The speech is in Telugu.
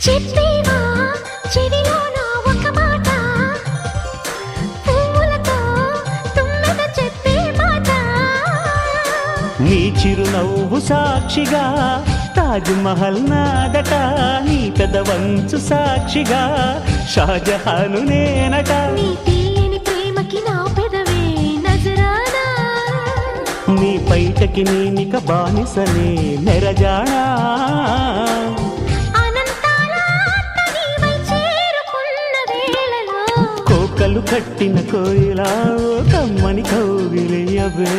చెప్పేవా చెవిలోన ఒక మాట, పువ్వులతో తుమ్మెద చెప్పే మాట. నీ చిరునవ్వు సాక్షిగా తాజ్ మహల్ నాదట, నీ పెదవంచు సాక్షిగా షాజహాను నేనట. నీ తీయని ప్రేమకి నా పెదవే నజరానా, నీ బయటకి నేనిక బానిసనే నెరజానా. కోకలు కట్టిన కోయిలా కమ్మని కౌగిలియవే.